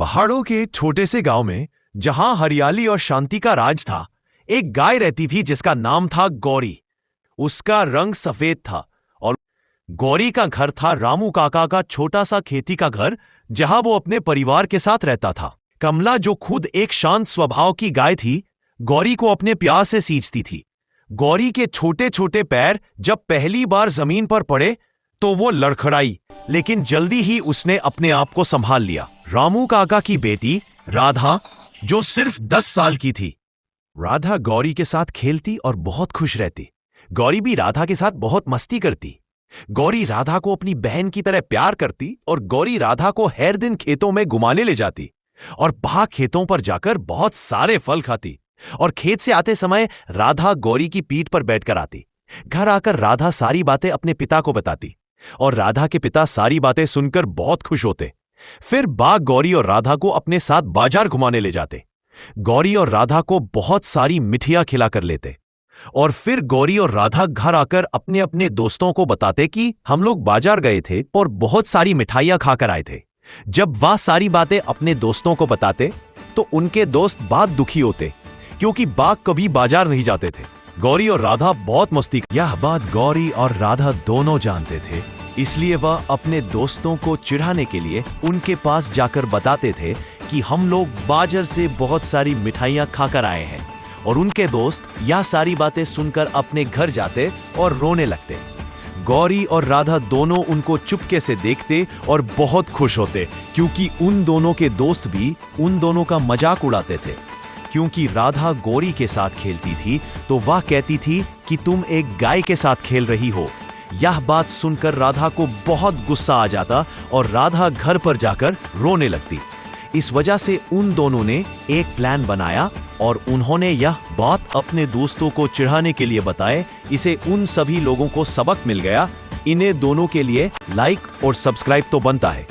पहाड़ों के छोटे से गांव में जहां हरियाली और शांति का राज था, एक गाय रहती थी जिसका नाम था गौरी। उसका रंग सफेद था और गौरी का घर था रामू काका का छोटा सा खेती का घर, जहां वो अपने परिवार के साथ रहता था। कमला, जो खुद एक शांत स्वभाव की गाय थी, गौरी को अपने प्यार से सींचती थी। गौरी के छोटे छोटे पैर जब पहली बार जमीन पर पड़े तो वो लड़खड़ाई, लेकिन जल्दी ही उसने अपने आप को संभाल लिया। रामू काका की बेटी राधा, जो सिर्फ 10 साल की थी, राधा गौरी के साथ खेलती और बहुत खुश रहती। गौरी भी राधा के साथ बहुत मस्ती करती। गौरी राधा को अपनी बहन की तरह प्यार करती और गौरी राधा को हर दिन खेतों में घुमाने ले जाती और वहां खेतों पर जाकर बहुत सारे फल खाती। और खेत से आते समय राधा गौरी की पीठ पर बैठकर आती। घर आकर राधा सारी बातें अपने पिता को बताती और राधा के पिता सारी बातें सुनकर बहुत खुश होते। फिर बाघ गौरी और राधा को अपने साथ बाजार घुमाने ले जाते। गौरी और राधा को बहुत सारी मिठाइयां खिलाकर लेते और फिर गौरी और राधा घर आकर अपने अपने दोस्तों को बताते कि हम लोग बाजार गए थे और बहुत सारी मिठाइयां खाकर आए थे। जब वह सारी बातें अपने दोस्तों को बताते तो उनके दोस्त बहुत दुखी होते, क्योंकि बाघ कभी बाजार नहीं जाते थे। गौरी और राधा बहुत मस्ती। यह बात गौरी और राधा दोनों जानते थे, इसलिए वह अपने दोस्तों को चिढ़ाने के लिए उनके पास जाकर बताते थे कि हम लोग बाजार से बहुत सारी मिठाइयां खाकर आए हैं। और उनके दोस्त यह सारी बातें सुनकर अपने घर जाते और रोने लगते। गौरी और राधा दोनों उनको चुपके से देखते और बहुत खुश होते, क्योंकि उन दोनों के दोस्त भी उन दोनों का मजाक उड़ाते थे। क्योंकि राधा गौरी के साथ खेलती थी तो वह कहती थी कि तुम एक गाय के साथ खेल रही हो। यह बात सुनकर राधा को बहुत गुस्सा आ जाता और राधा घर पर जाकर रोने लगती। इस वजह से उन दोनों ने एक प्लान बनाया और उन्होंने यह बात अपने दोस्तों को चिढ़ाने के लिए बताए। इसे उन सभी लोगों को सबक मिल गया। इन्हें दोनों के लिए लाइक और सब्सक्राइब तो बनता है।